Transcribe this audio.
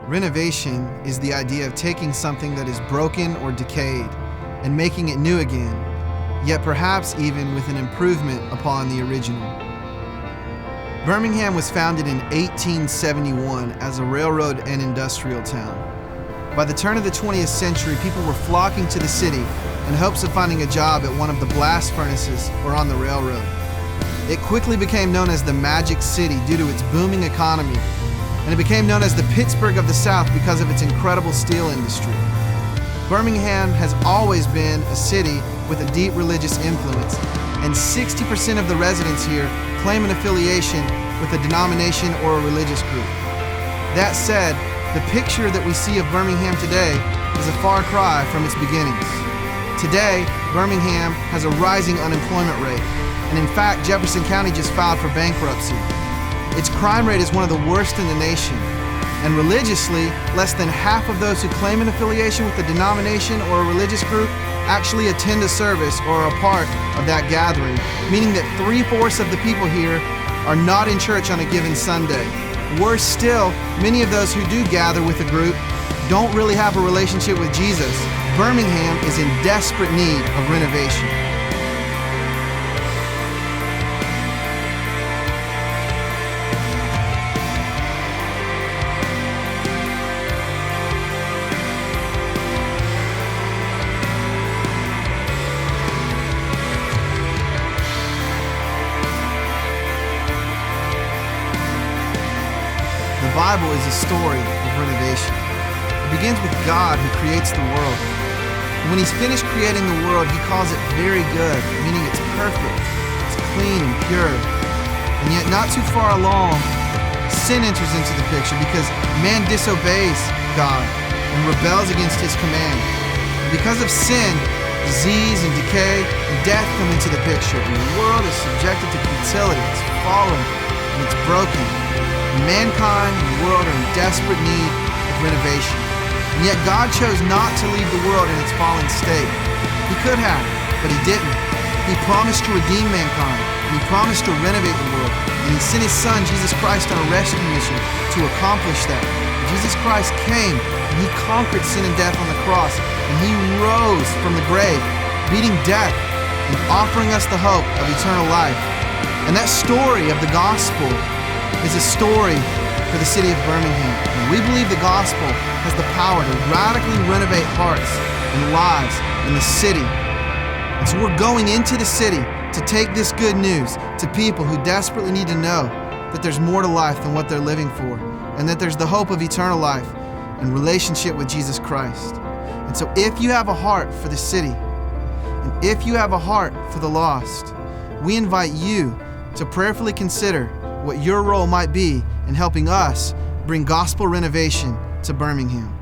Renovation is the idea of taking something that is broken or decayed and making it new again, yet perhaps even with an improvement upon the original. Birmingham was founded in 1871 as a railroad and industrial town. By the turn of the 20th century, people were flocking to the city in hopes of finding a job at one of the blast furnaces or on the railroad. It quickly became known as the Magic City due to its booming economy, and it became known as the Pittsburgh of the South because of its incredible steel industry. Birmingham has always been a city with a deep religious influence, and 60% of the residents here claim an affiliation with a denomination or a religious group. That said, the picture that we see of Birmingham today is a far cry from its beginnings. Today, Birmingham has a rising unemployment rate, and in fact, Jefferson County just filed for bankruptcy. Its crime rate is one of the worst in the nation, and religiously, less than half of those who claim an affiliation with a denomination or a religious group actually attend a service or are a part of that gathering, meaning that 3/4 of the people here are not in church on a given Sunday. Worse still, many of those who do gather with a group don't really have a relationship with Jesus. Birmingham is in desperate need of renovation. The Bible is a story of renovation. It begins with God who creates the world. And when He's finished creating the world, He calls it very good, meaning it's perfect, it's clean and pure. And yet not too far along, sin enters into the picture because man disobeys God and rebels against His command. And because of sin, disease and decay and death come into the picture, and the world is subjected to futility, it's fallen, and it's broken. Mankind and the world are in desperate need of renovation. And yet God chose not to leave the world in its fallen state. He could have, but He didn't. He promised to redeem mankind, and He promised to renovate the world. And He sent His Son, Jesus Christ, on a rescue mission to accomplish that. Jesus Christ came, and He conquered sin and death on the cross, and He rose from the grave, beating death and offering us the hope of eternal life. And that story of the gospel is a story for the city of Birmingham. And we believe the gospel has the power to radically renovate hearts and lives in the city. And so we're going into the city to take this good news to people who desperately need to know that there's more to life than what they're living for, and that there's the hope of eternal life and relationship with Jesus Christ. And so if you have a heart for the city, and if you have a heart for the lost, we invite you to prayerfully consider what your role might be in helping us bring gospel renovation to Birmingham.